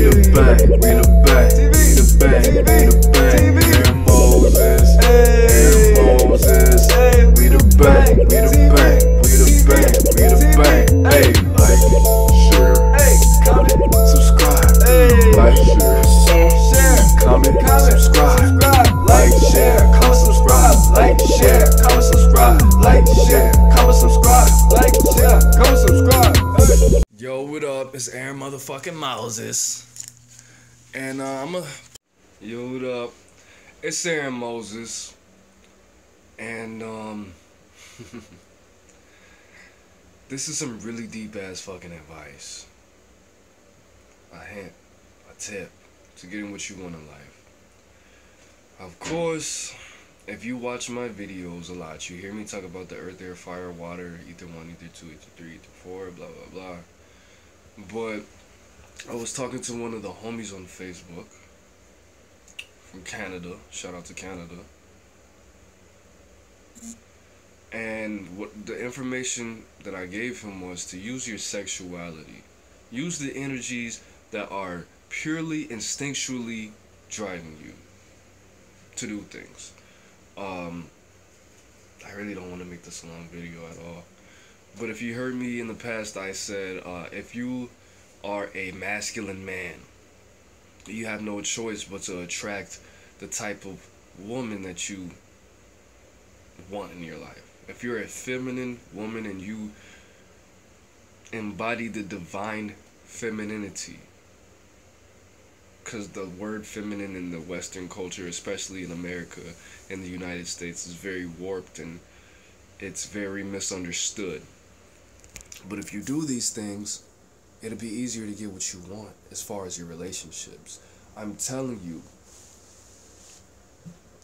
the bang, we the bang, we the bang, we the bang. AaroniMoses, AaroniMoses, we the bang, we the bang, we the bang, we the bang. Hey, like, share, comment, subscribe, like, share, comment, subscribe, like, share, comment, subscribe, like, share, comment, subscribe, like, share, comment, subscribe, like, share, comment, subscribe. Yo, what up? It's AaroniMoses, and yo, what up? It's AaroniMoses, and this is some really deep ass fucking advice. A hint, a tip to getting what you want in life. Of course, if you watch my videos a lot, you hear me talk about the earth, air, fire, water, ether 1, ether 2, ether 3, ether 4, blah blah blah. But I was talking to one of the homies on Facebook from Canada. Shout out to Canada. And what the information that I gave him was to use your sexuality. Use the energies that are purely instinctually driving you to do things. I really don't want to make this a long video at all. But if you heard me in the past, I said, if you are a masculine man, you have no choice but to attract the type of woman that you want in your life. If you're a feminine woman and you embody the divine femininity, because the word feminine in the Western culture, especially in America and the United States, is very warped and it's very misunderstood. But if you do these things, it'll be easier to get what you want as far as your relationships. I'm telling you,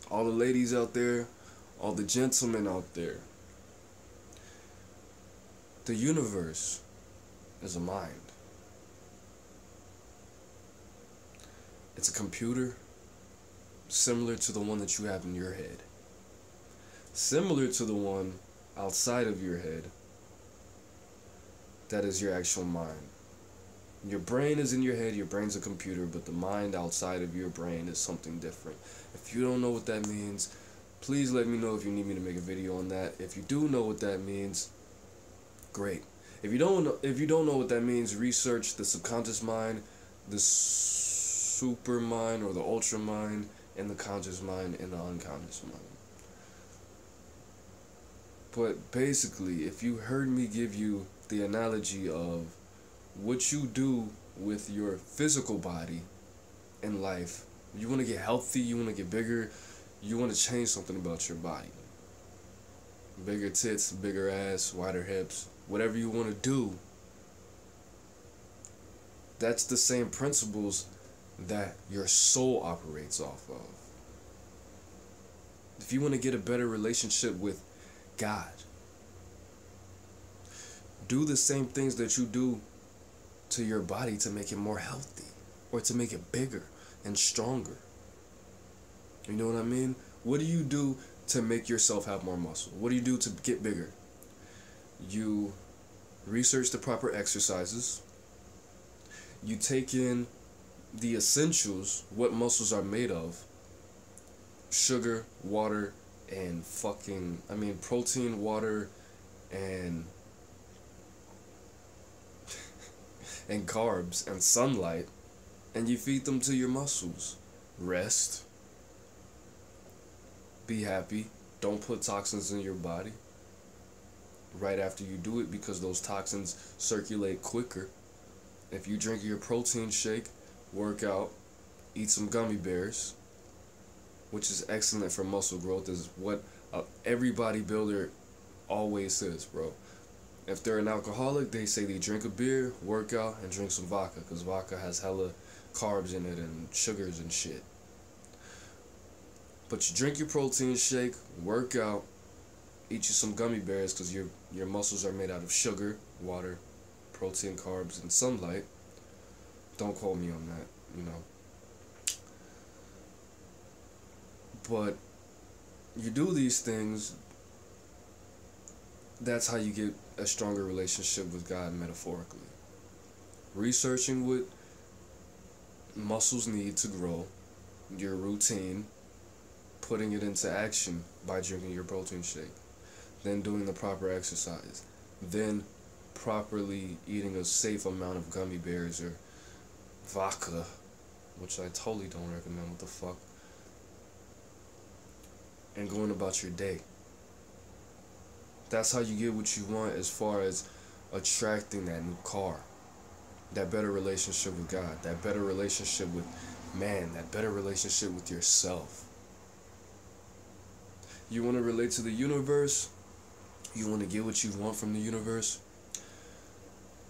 all the ladies out there, all the gentlemen out there, the universe is a mind. It's a computer similar to the one that you have in your head. Similar to the one outside of your head. That is your actual mind. Your brain is in your head, your brain's a computer, but the mind outside of your brain is something different. If you don't know what that means, please let me know if you need me to make a video on that. If you do know what that means, great. If you don't know what that means, research the subconscious mind, the super mind or the ultra mind, and the conscious mind and the unconscious mind. But basically, if you heard me give you the analogy of what you do with your physical body in life, you want to get healthy, you want to get bigger, you want to change something about your body. Bigger tits, bigger ass, wider hips, whatever you want to do. That's the same principles that your soul operates off of. If you want to get a better relationship with God, do the same things that you do to your body to make it more healthy or to make it bigger and stronger. You know what I mean? What do you do to make yourself have more muscle? What do you do to get bigger? You research the proper exercises. You take in the essentials, what muscles are made of. Sugar, water, and protein, water, and carbs and sunlight, and you feed them to your muscles. Rest. Be happy. Don't put toxins in your body right after you do it, because those toxins circulate quicker. If you drink your protein shake, work out, eat some gummy bears, which is excellent for muscle growth, is what every bodybuilder always says, bro. If they're an alcoholic, they say they drink a beer, work out, and drink some vodka, because vodka has hella carbs in it and sugars and shit. But you drink your protein shake, work out, eat you some gummy bears, because your muscles are made out of sugar, water, protein, carbs, and sunlight. Don't quote me on that, you know. But you do these things, that's how you get a stronger relationship with God, metaphorically. Researching what muscles need to grow, your routine, putting it into action by drinking your protein shake, then doing the proper exercise, then properly eating a safe amount of gummy bears or vodka, which I totally don't recommend, what the fuck, and going about your day. That's how you get what you want as far as attracting that new car, that better relationship with God, that better relationship with man, that better relationship with yourself. You want to relate to the universe? You want to get what you want from the universe?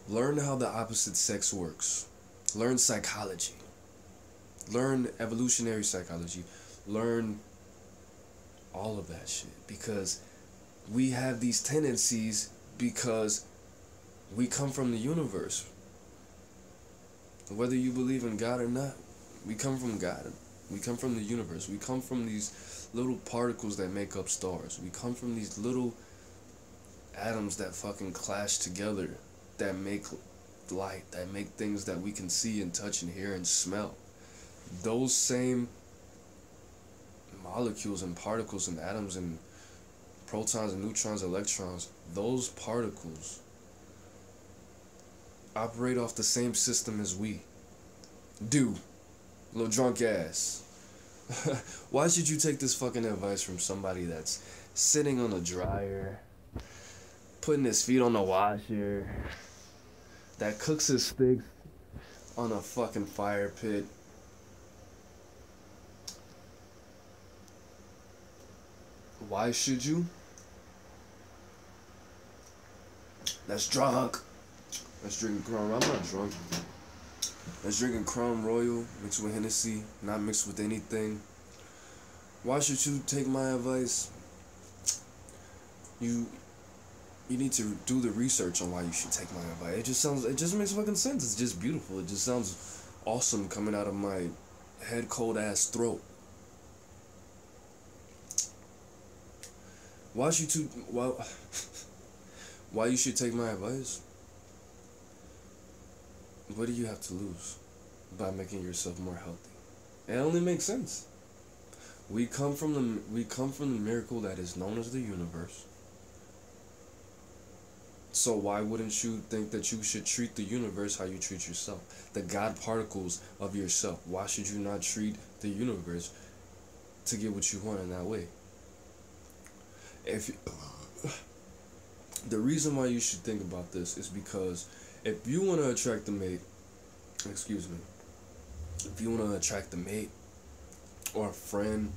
Learn how the opposite sex works. Learn psychology. Learn evolutionary psychology. Learn all of that shit. Because we have these tendencies because we come from the universe. Whether you believe in God or not, we come from God. We come from the universe. We come from these little particles that make up stars. We come from these little atoms that fucking clash together, that make light, that make things that we can see and touch and hear and smell. Those same molecules and particles and atoms and protons and neutrons, electrons, those particles operate off the same system as we do. Little drunk ass. Why should you take this fucking advice from somebody that's sitting on a dryer, putting his feet on the washer, that cooks his steaks on a fucking fire pit? Why should you? That's drunk. That's drinking Crown. I'm not drunk. That's drinking Crown Royal mixed with Hennessy, not mixed with anything. Why should you take my advice? You need to do the research on why you should take my advice. It just makes fucking sense. It's just beautiful. It just sounds awesome coming out of my head cold ass throat. Why you should take my advice? What do you have to lose by making yourself more healthy? It only makes sense. We come from the miracle that is known as the universe. So why wouldn't you think that you should treat the universe how you treat yourself? The God particles of yourself. Why should you not treat the universe to get what you want in that way? The reason why you should think about this is because if you want to attract the mate, if you want to attract a mate or a friend,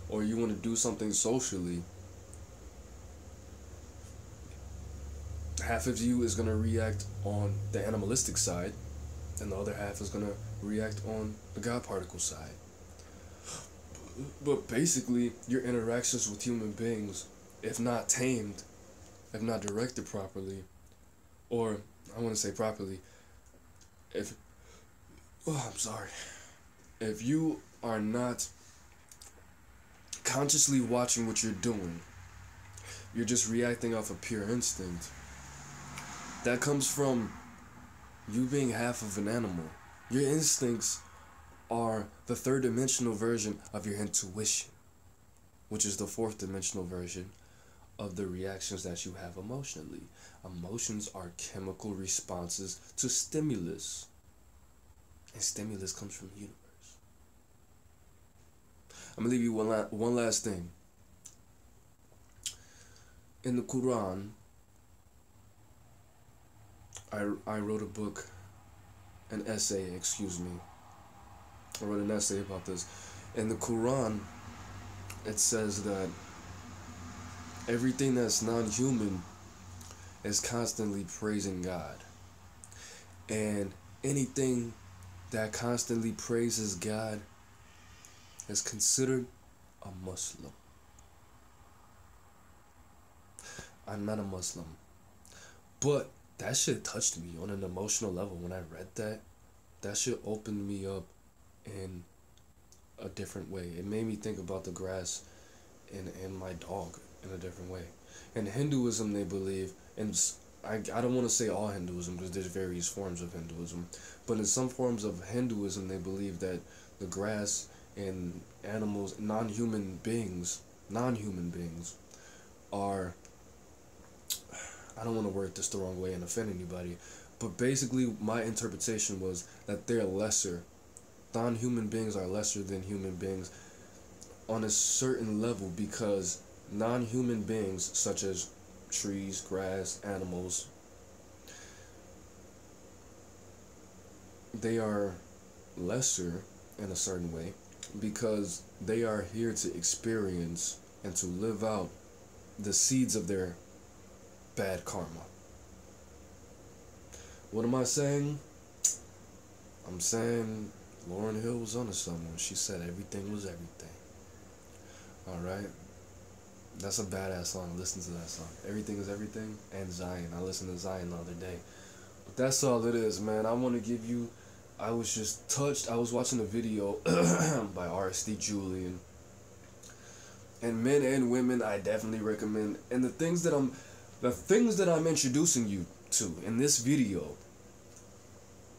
or you want to do something socially, half of you is going to react on the animalistic side, and the other half is going to react on the God particle side. But basically, your interactions with human beings, if not tamed, if not directed properly, or I want to say properly, if you are not consciously watching what you're doing, you're just reacting off of pure instinct. That comes from you being half of an animal. Your instincts are the third dimensional version of your intuition, which is the fourth dimensional version of the reactions that you have emotionally. Emotions are chemical responses to stimulus. And stimulus comes from the universe. I'm going to leave you one last thing. In the Quran, I wrote a book, an essay, I wrote an essay about this. In the Quran, it says that everything that's non-human is constantly praising God. And anything that constantly praises God is considered a Muslim. I'm not a Muslim. But that shit touched me on an emotional level when I read that. That shit opened me up in a different way. It made me think about the grass and my dog in a different way. In Hinduism, they believe, and I don't want to say all Hinduism because there's various forms of Hinduism, but in some forms of Hinduism they believe that the grass and animals, non-human beings are, I don't want to word this the wrong way and offend anybody, but basically my interpretation was that they're lesser. Non-human beings are lesser than human beings on a certain level, because non-human beings such as trees, grass, animals, they are lesser in a certain way because they are here to experience and to live out the seeds of their bad karma. What am I saying? I'm saying Lauryn Hill was onto someone. She said everything was everything. Alright? That's a badass song. Listen to that song. Everything is Everything and Zion. I listened to Zion the other day. But that's all it is, man. I want to give you... I was just touched. I was watching a video by RSD Julian. And men and women, I definitely recommend. And the things that I'm introducing you to in this video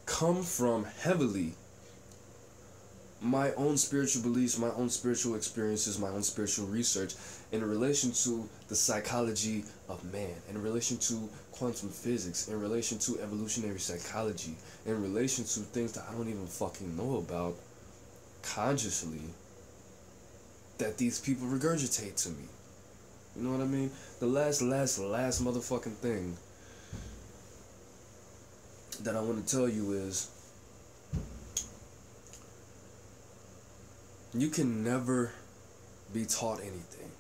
come from heavily my own spiritual beliefs, my own spiritual experiences, my own spiritual research in relation to the psychology of man, in relation to quantum physics, in relation to evolutionary psychology, in relation to things that I don't even fucking know about consciously that these people regurgitate to me. You know what I mean? The last motherfucking thing that I want to tell you is you can never be taught anything.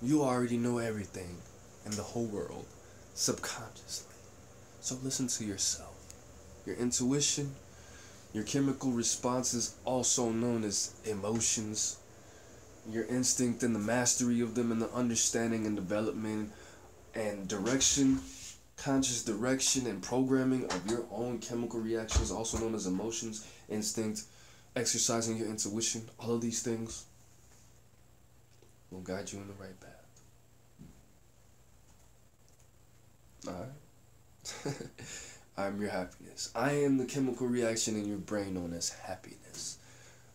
You already know everything in the whole world subconsciously. So listen to yourself. Your intuition, your chemical responses, also known as emotions, your instinct and the mastery of them and the understanding and development and direction, conscious direction and programming of your own chemical reactions, also known as emotions, instinct, exercising your intuition, all of these things will guide you in the right path. Alright? I'm your happiness. I am the chemical reaction in your brain known as happiness.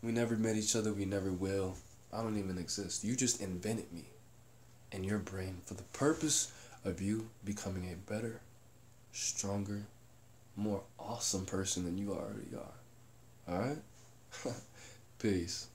We never met each other, we never will. I don't even exist. You just invented me in your brain for the purpose of you becoming a better, stronger, more awesome person than you already are. Alright? Peace.